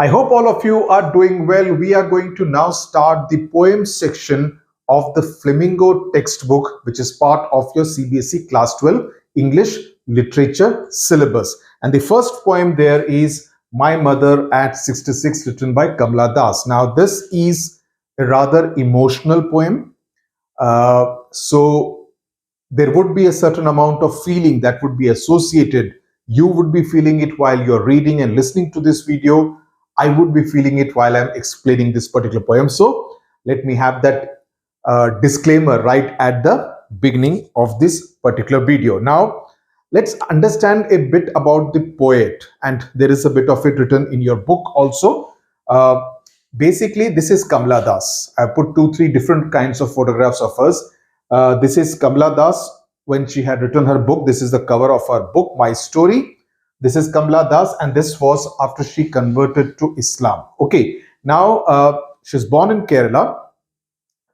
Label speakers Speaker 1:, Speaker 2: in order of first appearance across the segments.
Speaker 1: I hope all of you are doing well. We are going to now start the poem section of the Flamingo textbook, which is part of your CBSE Class 12 English Literature syllabus. And the first poem there is My Mother at 66, written by Kamala Das. Now, this is a rather emotional poem. So there would be a certain amount of feeling that would be associated. You would be feeling it while you're reading and listening to this video. I would be feeling it while I'm explaining this particular poem. So let me have that disclaimer right at the beginning of this particular video. Now, let's understand a bit about the poet, and there is a bit of it written in your book also. Basically, this is Kamala Das. I put 2-3 different kinds of photographs of hers. This is Kamala Das when she had written her book. This is the cover of her book, My Story. This is Kamala Das, and this was after she converted to Islam. Okay, now she was born in Kerala,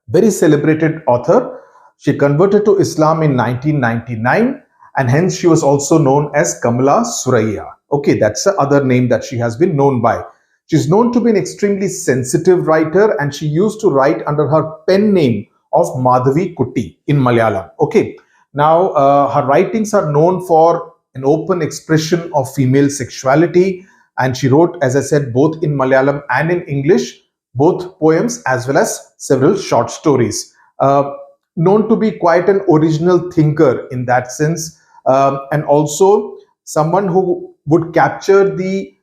Speaker 1: very celebrated author. She converted to Islam in 1999, and hence she was also known as Kamala Suraya. Okay, that's the other name that she has been known by. She's known to be an extremely sensitive writer, and she used to write under her pen name of Madhavi Kutty in Malayalam. Okay, now her writings are known for an open expression of female sexuality, and she wrote, as I said, both in Malayalam and in English, both poems as well as several short stories. Known to be quite an original thinker in that sense, and also someone who would capture the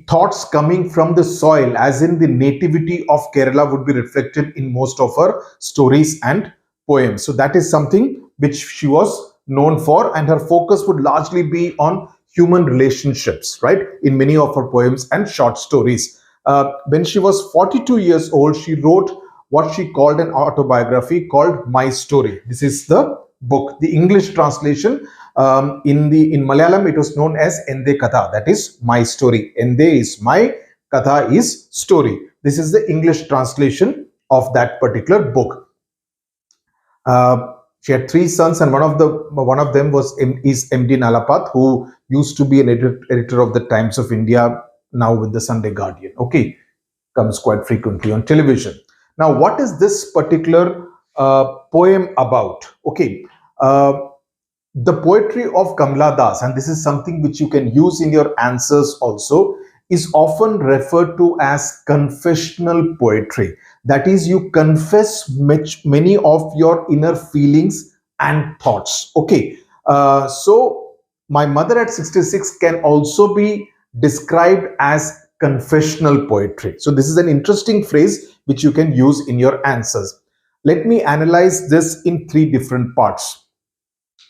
Speaker 1: thoughts coming from the soil, as in the nativity of Kerala would be reflected in most of her stories and poems. So that is something which she was known for, and her focus would largely be on human relationships, right, in many of her poems and short stories. When she was 42 years old, she wrote what she called an autobiography called My Story. This is the book. The English translation in Malayalam, it was known as Ende Katha, that is my story. Ende is my, Katha is story. This is the English translation of that particular book. She had 3 sons, and one of them is MD Nalapat, who used to be an editor of the Times of India, now with the Sunday Guardian. Okay, comes quite frequently on television. Now, what is this particular poem about? Okay, the poetry of Kamala Das, and this is something which you can use in your answers also, is often referred to as confessional poetry. That is, you confess many of your inner feelings and thoughts. Okay, so My Mother at 66 can also be described as confessional poetry. So this is an interesting phrase which you can use in your answers. Let me analyze this in 3 different parts.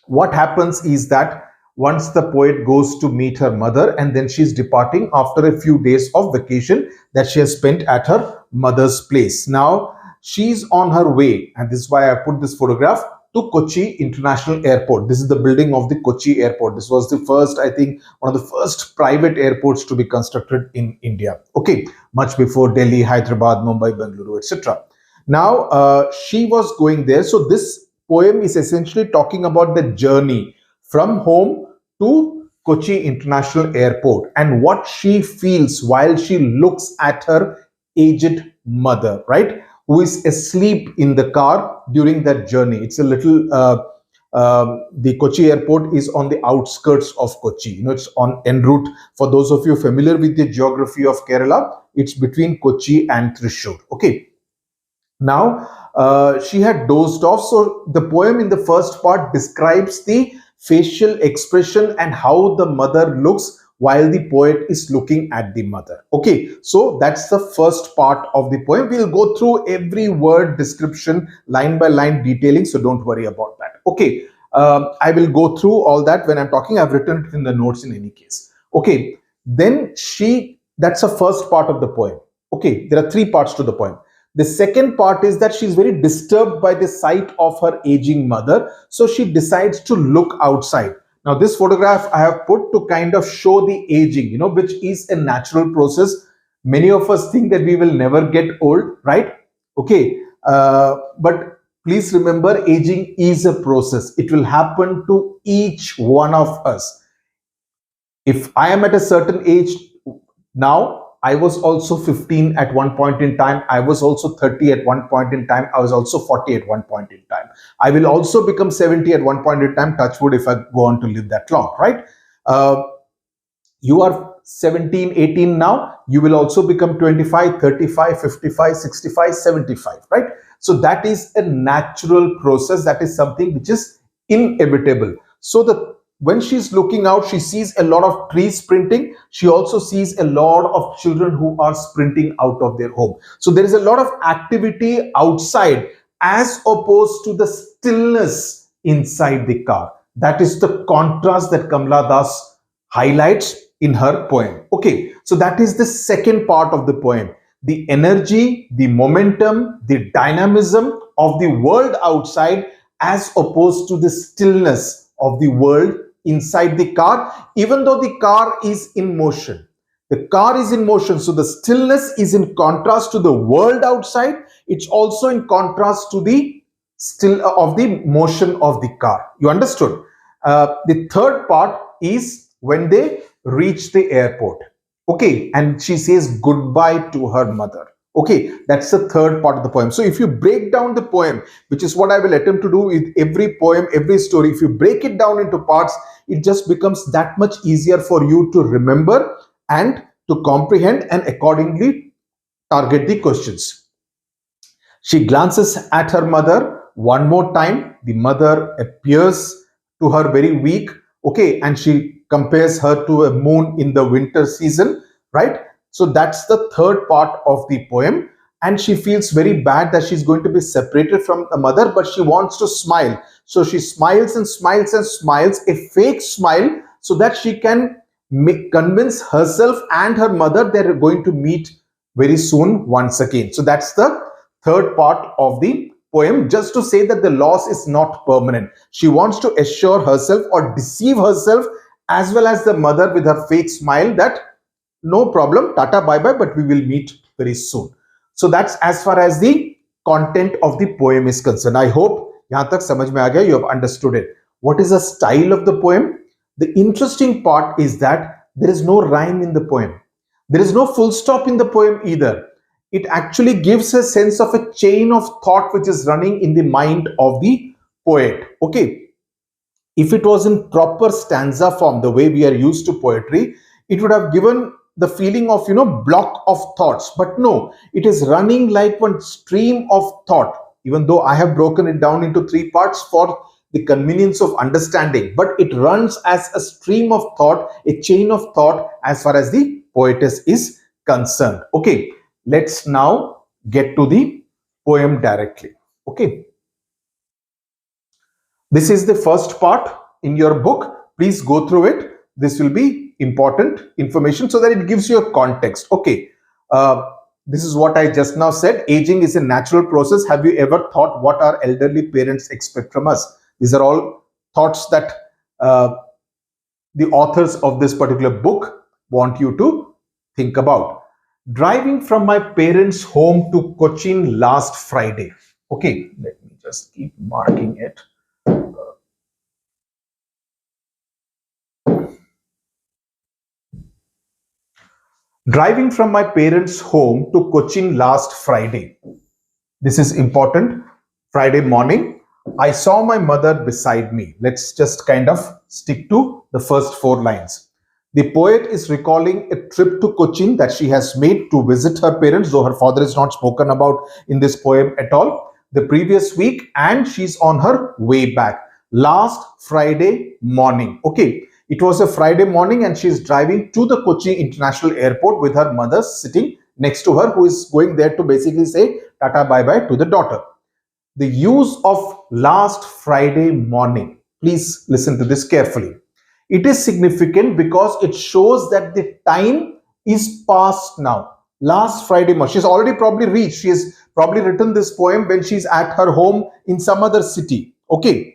Speaker 1: What happens is that once the poet goes to meet her mother, and then she's departing after a few days of vacation that she has spent at her mother's place. Now she's on her way, and this is why I put this photograph, to Kochi International Airport. This is the building of the Kochi Airport. This was the first, I think, one of the first private airports to be constructed in India. Okay, much before Delhi, Hyderabad, Mumbai, Bengaluru, etc. Now she was going there. So this poem is essentially talking about the journey from home to Kochi International Airport and what she feels while she looks at her aged mother, right, who is asleep in the car during that journey. It's a little, the Kochi Airport is on the outskirts of Kochi. You know, it's on en route. For those of you familiar with the geography of Kerala, it's between Kochi and Thrissur. Okay. Now, she had dozed off. So the poem in the first part describes the facial expression and how the mother looks while the poet is looking at the mother. Okay, so that's the first part of the poem. We'll go through every word description, line by line detailing, so don't worry about that. Okay, I will go through all that when I'm talking. I've written it in the notes in any case. Okay, then that's the first part of the poem. Okay, there are 3 parts to the poem. The second part is that she's very disturbed by the sight of her aging mother, so she decides to look outside. Now, this photograph I have put to kind of show the aging, you know, which is a natural process. Many of us think that we will never get old, right? Okay, but please remember, aging is a process. It will happen to each one of us. If I am at a certain age, Now, I was also 15 at one point in time. I was also 30 at one point in time. I was also 40 at one point in time. I will also become 70 at one point in time. Touch wood if I go on to live that long, right? Uh, you are 17, 18 now. You will also become 25, 35, 55, 65, 75, right? So that is a natural process. That is something which is inevitable. So when she's looking out, she sees a lot of trees sprinting. She also sees a lot of children who are sprinting out of their home. So there is a lot of activity outside as opposed to the stillness inside the car. That is the contrast that Kamala Das highlights in her poem. Okay, so that is the second part of the poem. The energy, the momentum, the dynamism of the world outside as opposed to the stillness of the world inside the car, even though the car is in motion. The car is in motion, so the stillness is in contrast to the world outside. It's also in contrast to the still of the motion of the car. You understood? The third part is when they reach the airport. Okay, and she says goodbye to her mother. Okay, that's the third part of the poem. So if you break down the poem, which is what I will attempt to do with every poem, every story, if you break it down into parts, it just becomes that much easier for you to remember and to comprehend and accordingly target the questions. She glances at her mother one more time. The mother appears to her very weak. Okay, and she compares her to a moon in the winter season, right? So that's the third part of the poem. And she feels very bad that she's going to be separated from the mother, but she wants to smile. So she smiles and smiles and smiles, a fake smile, so that she can convince herself and her mother they're going to meet very soon once again. So that's the third part of the poem, just to say that the loss is not permanent. She wants to assure herself or deceive herself as well as the mother with her fake smile that no problem, tata bye bye, but we will meet very soon. So that's as far as the content of the poem is concerned. I hope yahan tak samajh mein aa gaya, you have understood it. What is the style of the poem? The interesting part is that there is no rhyme in the poem. There is no full stop in the poem either. It actually gives a sense of a chain of thought which is running in the mind of the poet. Okay. If it was in proper stanza form, the way we are used to poetry, it would have given the feeling of, block of thoughts. But no, it is running like one stream of thought, even though I have broken it down into three parts for the convenience of understanding. But it runs as a stream of thought, a chain of thought as far as the poetess is concerned. Okay, let's now get to the poem directly. Okay. This is the first part in your book. Please go through it. This will be important information so that it gives you a context. Okay. This is what I just now said. Aging is a natural process. Have you ever thought what our elderly parents expect from us? These are all thoughts that the authors of this particular book want you to think about. Driving from my parents' home to Cochin last Friday. Okay, let me just keep marking it. Driving from my parents' home to Cochin last Friday. This is important. Friday morning, I saw my mother beside me. Let's just kind of stick to the first four lines. The poet is recalling a trip to Cochin that she has made to visit her parents, though her father is not spoken about in this poem at all, the previous week, and she's on her way back. Last Friday morning. Okay. It was a Friday morning and she's driving to the Kochi International Airport with her mother sitting next to her, who is going there to basically say tata bye bye to the daughter. The use of last Friday morning. Please listen to this carefully. It is significant because it shows that the time is past now. Last Friday morning. She's already probably reached. She has probably written this poem when she's at her home in some other city. Okay.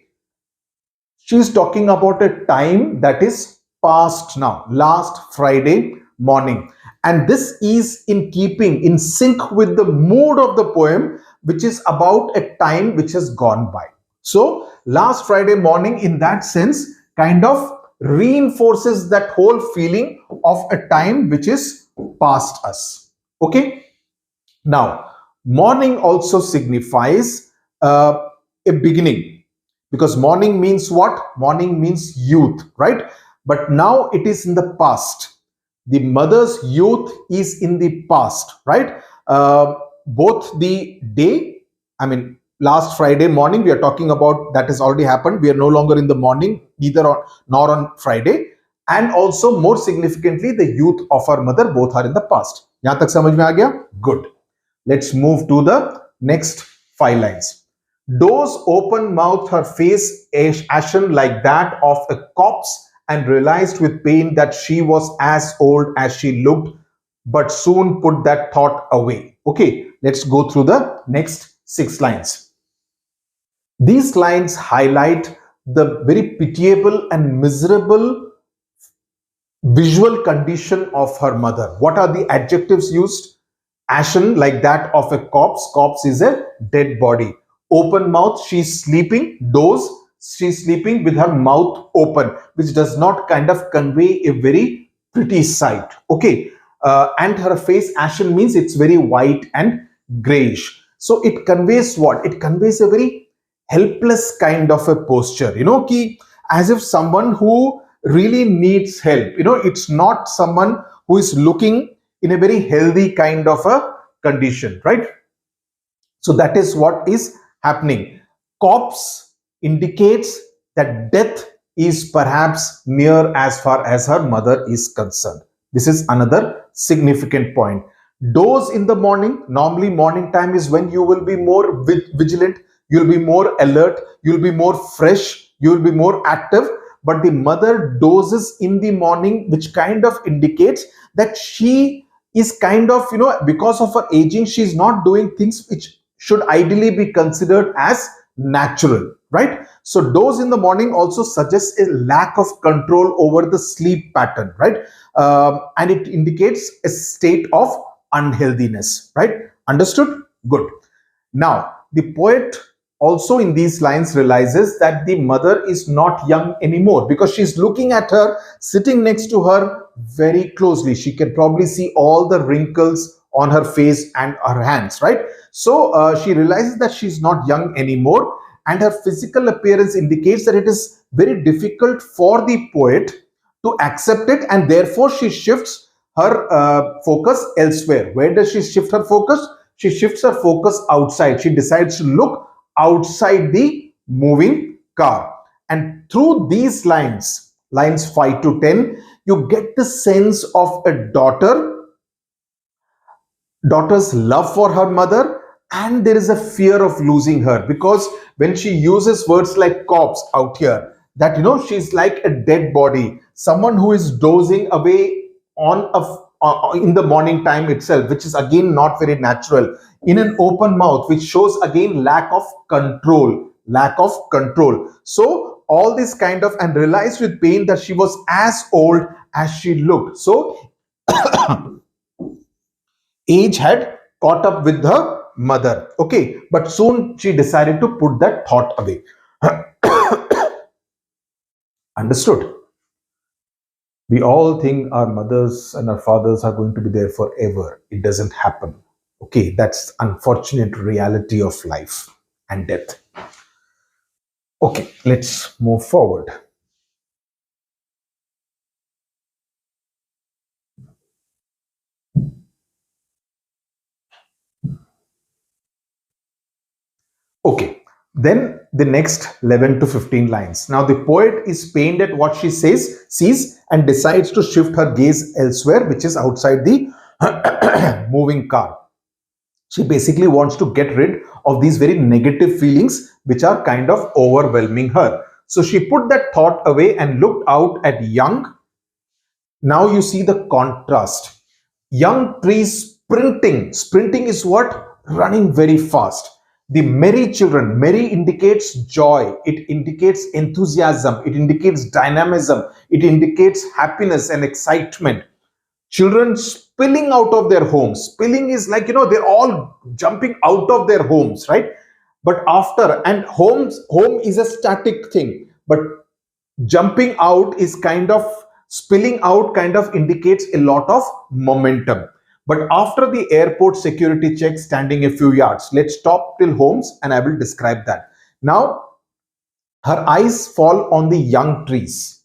Speaker 1: She's talking about a time that is past now, last Friday morning. And this is in keeping, in sync with the mood of the poem, which is about a time which has gone by. So, last Friday morning, in that sense, kind of reinforces that whole feeling of a time which is past us. Okay. Now, morning also signifies a beginning, because morning means what? Morning means youth, right? But now it is in the past. The mother's youth is in the past, right? Both the day, I mean, last Friday morning, we are talking about that has already happened. We are no longer in the morning, neither on nor on Friday. And also, more significantly, the youth of our mother, both are in the past. Yahan tak samajh mein aa gaya? Good. Let's move to the next 5 lines. Doze open mouthed, her face ashen like that of a corpse, and realized with pain that she was as old as she looked, but soon put that thought away. Okay, let's go through the next 6 lines. These lines highlight the very pitiable and miserable visual condition of her mother. What are the adjectives used? Ashen, like that of a corpse. Corpse is a dead body. Open mouth, she's sleeping. Doze, she's sleeping with her mouth open, which does not kind of convey a very pretty sight. Okay. And her face ashen means it's very white and grayish. So it conveys what? It conveys a very helpless kind of a posture, ki, as if someone who really needs help. It's not someone who is looking in a very healthy kind of a condition, right? So that is what is happening. Corpse indicates that death is perhaps near as far as her mother is concerned. This is another significant point. Doze in the morning. Normally morning time is when you will be more vigilant, you'll be more alert, you'll be more fresh, you'll be more active. But the mother dozes in the morning, which kind of indicates that she is kind of, because of her aging, she's not doing things which should ideally be considered as natural, right? So doze in the morning also suggests a lack of control over the sleep pattern, right? And it indicates a state of unhealthiness, right? Understood? Good. Now, the poet also in these lines realizes that the mother is not young anymore, because she's looking at her, sitting next to her very closely. She can probably see all the wrinkles on her face and her hands, right? So she realizes that she's not young anymore, and her physical appearance indicates that it is very difficult for the poet to accept it, and therefore she shifts her focus elsewhere. Where does she shift her focus? She shifts her focus outside. She decides to look outside the moving car. And through these lines, lines 5 to 10, you get the sense of a daughter's love for her mother, and there is a fear of losing her, because when she uses words like corpse out here, that she's like a dead body, someone who is dozing away in the morning time itself, which is again not very natural, in an open mouth, which shows again lack of control. So all this kind of, and realized with pain that she was as old as she looked. So age had caught up with her mother. Okay, but soon she decided to put that thought away. Understood? We all think our mothers and our fathers are going to be there forever. It doesn't happen. Okay, that's unfortunate reality of life and death. Okay, let's move forward. Okay, then the next 11 to 15 lines. Now the poet is pained at what she sees, and decides to shift her gaze elsewhere, which is outside the moving car. She basically wants to get rid of these very negative feelings which are kind of overwhelming her. So she put that thought away and looked out at young. Now you see the contrast. Young trees sprinting. Sprinting is what? Running very fast. The merry children. Merry indicates joy. It indicates enthusiasm. It indicates dynamism. It indicates happiness and excitement. Children spilling out of their homes. Spilling is like, they're all jumping out of their homes, right? But after, and home is a static thing, but jumping out is kind of Spilling out kind of indicates a lot of momentum. But after the airport security check, standing a few yards. Let's stop till homes and I will describe that. Now, her eyes fall on the young trees.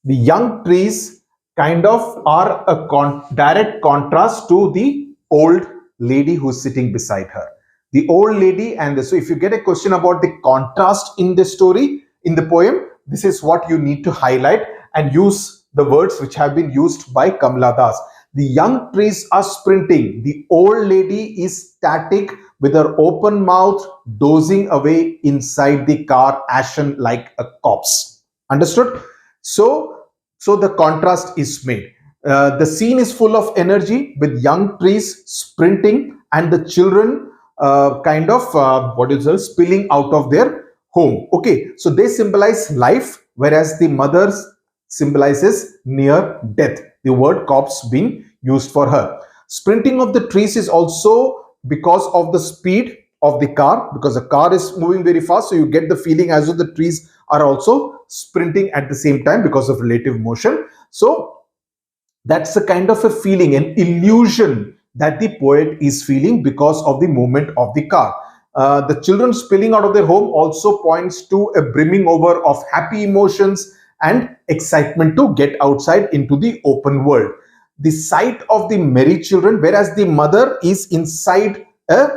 Speaker 1: The young trees kind of are a direct contrast to the old lady who's sitting beside her. The old lady so if you get a question about the contrast in the story, in the poem, this is what you need to highlight and use the words which have been used by Kamala Das. The young trees are sprinting. The old lady is static with her open mouth, dozing away inside the car, ashen like a corpse. Understood? So the contrast is made. The scene is full of energy with young trees sprinting and the children spilling out of their home. Okay, so they symbolize life, whereas the mothers symbolizes near death. The word corpse being used for her. Sprinting of the trees is also because of the speed of the car, because the car is moving very fast, so you get the feeling as though the trees are also sprinting at the same time because of relative motion. So that's a kind of a feeling, an illusion that the poet is feeling because of the movement of the car. The children spilling out of their home also points to a brimming over of happy emotions and excitement to get outside into the open world. The sight of the merry children, whereas the mother is inside a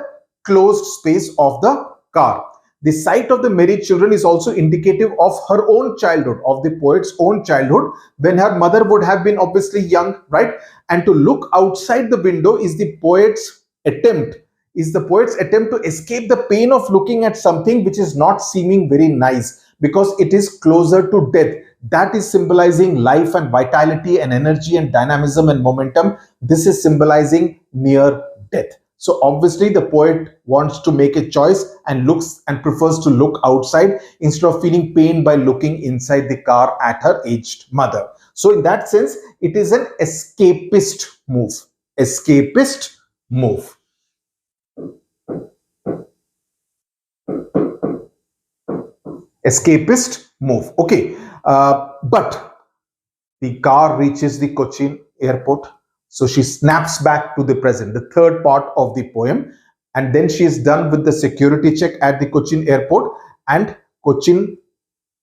Speaker 1: closed space of the car. The sight of the merry children is also indicative of her own childhood, of the poet's own childhood, when her mother would have been obviously young, right? And to look outside the window is the poet's attempt to escape the pain of looking at something which is not seeming very nice, because it is closer to death. That is symbolizing life and vitality and energy and dynamism and momentum. This is symbolizing near death. So obviously the poet wants to make a choice and prefers to look outside instead of feeling pain by looking inside the car at her aged mother. So in that sense, it is an escapist move. Escapist move. Escapist move. Okay. But the car reaches the Cochin airport. So she snaps back to the present, the third part of the poem. And then she is done with the security check at the Cochin airport. And Cochin,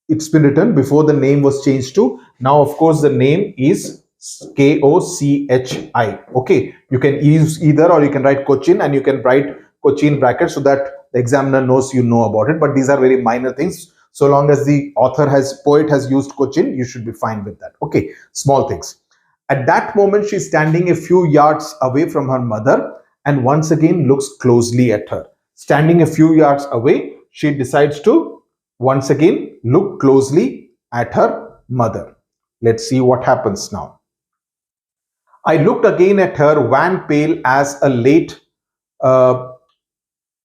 Speaker 1: it's been written before the name was changed to. Now, of course, the name is Kochi. Okay. You can use either, or you can write Cochin and you can write Cochin bracket so that the examiner knows you know about it. But these are very minor things. So long as the poet has used Cochin, you should be fine with that. Okay, small things. At that moment, she's standing a few yards away from her mother and once again looks closely at her. Standing a few yards away, she decides to once again look closely at her mother. Let's see what happens now. I looked again at her, wan pale as a late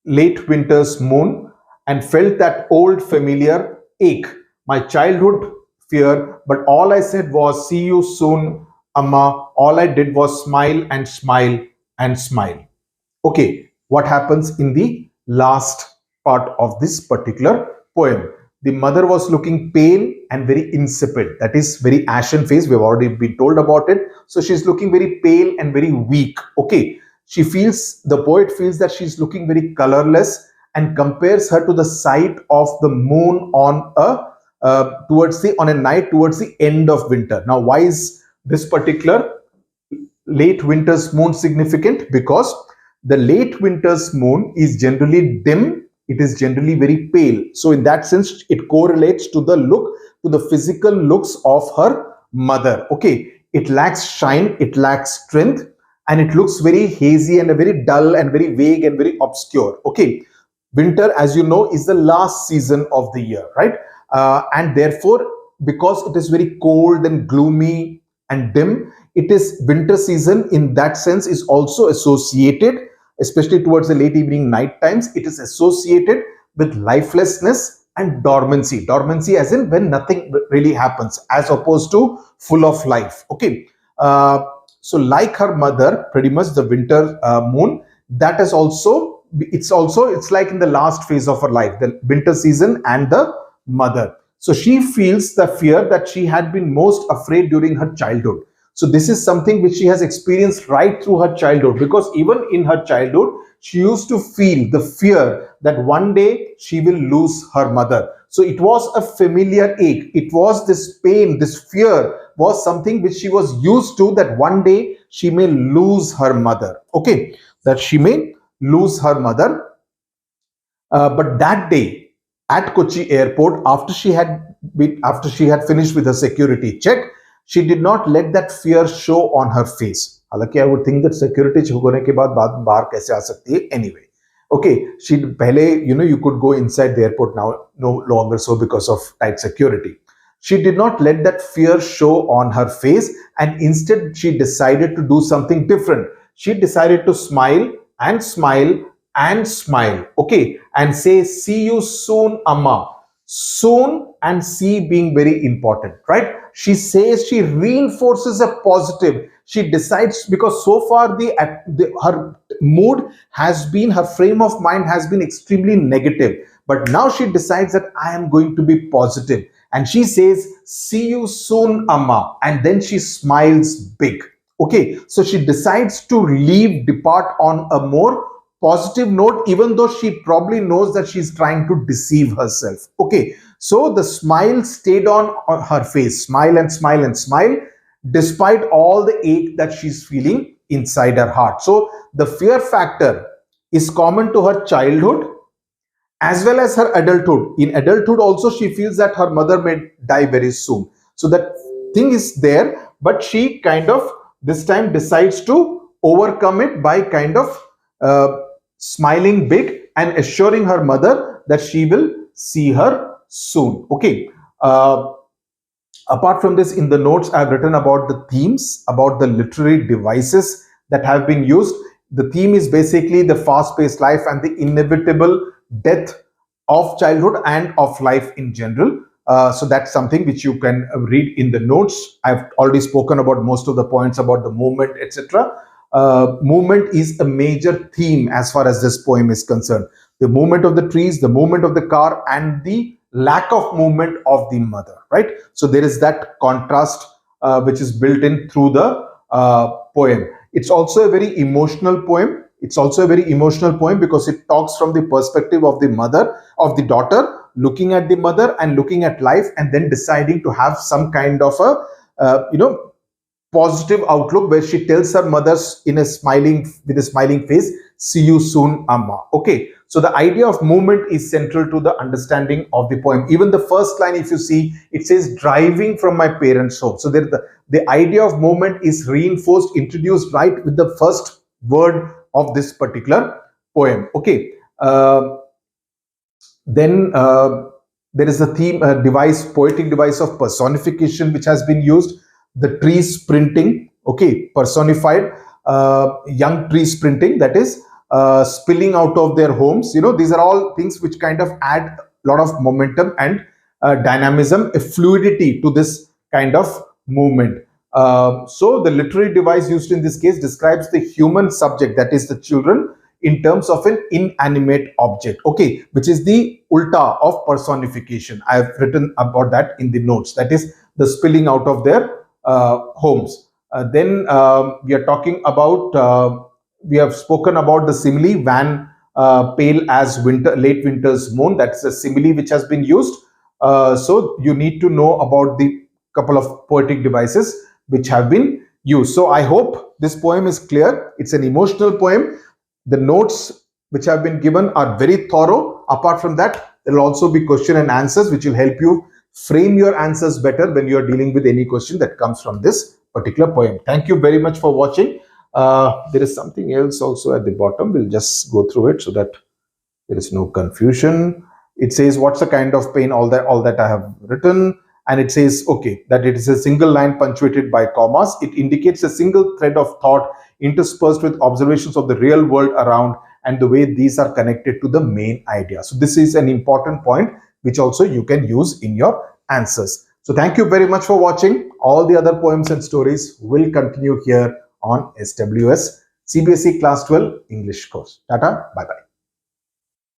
Speaker 1: winter's moon, and felt that old familiar ache, my childhood fear. But all I said was, see you soon, Amma. All I did was smile and smile and smile. Okay, what happens in the last part of this particular poem? The mother was looking pale and very insipid. That is very ashen face. We've already been told about it. So she's looking very pale and very weak. Okay, the poet feels that she's looking very colorless and compares her to the sight of the moon on a night towards the end of winter. Now, why is this particular late winter's moon significant? Because the late winter's moon is generally dim. It is generally very pale. So in that sense, it correlates to the physical looks of her mother. Okay, it lacks shine, it lacks strength, and it looks very hazy and very dull and very vague and very obscure. Okay. Winter, as you know, is the last season of the year, right? And therefore, because it is very cold and gloomy and dim, winter season in that sense is also associated, especially towards the late evening night times, it is associated with lifelessness and dormancy. Dormancy as in when nothing really happens, as opposed to full of life. Okay. So like her mother, pretty much the winter moon, that is also, it's like in the last phase of her life, the winter season and the mother. So she feels the fear that she had been most afraid during her childhood. So this is something which she has experienced right through her childhood, because even in her childhood, she used to feel the fear that one day she will lose her mother. So it was a familiar ache. It was this pain, this fear was something which she was used to, that one day she may lose her mother. Okay, that she may lose her mother. But that day at Kochi airport, after she had finished with her security check, she did not let that fear show on her face. हालांकि I would think that security check होने के बाद बाहर कैसे आ सकती है? Anyway, okay, she पहले, you could go inside the airport, now no longer so because of tight security. She did not let that fear show on her face, and instead she decided to do something different. She decided to smile and smile and smile, okay, and say, see you soon, Amma. Soon and see being very important, right? She says, she reinforces a positive. She decides, because so far her mood has been, her frame of mind has been extremely negative. But now she decides that I am going to be positive. And she says, see you soon, Amma. And then she smiles big. Okay, so she decides to depart on a more positive note, even though she probably knows that she's trying to deceive herself. Okay, so the smile stayed on her face, smile and smile and smile, despite all the ache that she's feeling inside her heart. So the fear factor is common to her childhood as well as her adulthood. In adulthood also, she feels that her mother may die very soon. So that thing is there, but she kind of this time decides to overcome it by kind of smiling big and assuring her mother that she will see her soon. Okay. Apart from this, in the notes, I have written about the themes, about the literary devices that have been used. The theme is basically the fast-paced life and the inevitable death of childhood and of life in general. So that's something which you can read in the notes. I've already spoken about most of the points about the movement, etc. Movement is a major theme as far as this poem is concerned. The movement of the trees, the movement of the car, and the lack of movement of the mother, right? So there is that contrast which is built in through the poem. It's also a very emotional poem. It's also a very emotional poem because it talks from the perspective of the mother, of the daughter, looking at the mother and looking at life, and then deciding to have some kind of a, positive outlook, where she tells her mother with a smiling face, see you soon, Amma. Okay, so the idea of movement is central to the understanding of the poem. Even the first line, if you see, it says driving from my parents' home. So there the idea of movement is reinforced, introduced right with the first word of this particular poem. Okay, then there is a theme poetic device of personification which has been used. The trees sprinting, okay, personified, young trees sprinting, that is spilling out of their homes. These are all things which kind of add a lot of momentum and dynamism, a fluidity to this kind of movement. So the literary device used in this case describes the human subject, that is the children, in terms of an inanimate object, okay, which is the ulta of personification. I have written about that in the notes, that is the spilling out of their homes. Then we are talking about, we have spoken about the simile, van pale as late winter's moon. That's a simile which has been used. So you need to know about the couple of poetic devices which have been used. So I hope this poem is clear. It's an emotional poem. The notes which have been given are very thorough. Apart from that, there will also be question and answers which will help you frame your answers better when you are dealing with any question that comes from this particular poem. Thank you very much for watching. There is something else also at the bottom. We'll just go through it so that there is no confusion. It says, what's the kind of pain? All that I have written. And it says, okay, that it is a single line punctuated by commas. It indicates a single thread of thought interspersed with observations of the real world around and the way these are connected to the main idea. So this is an important point which also you can use in your answers. So thank you very much for watching. All the other poems and stories will continue here on SWS CBSE Class 12 English course. Tata, bye-bye.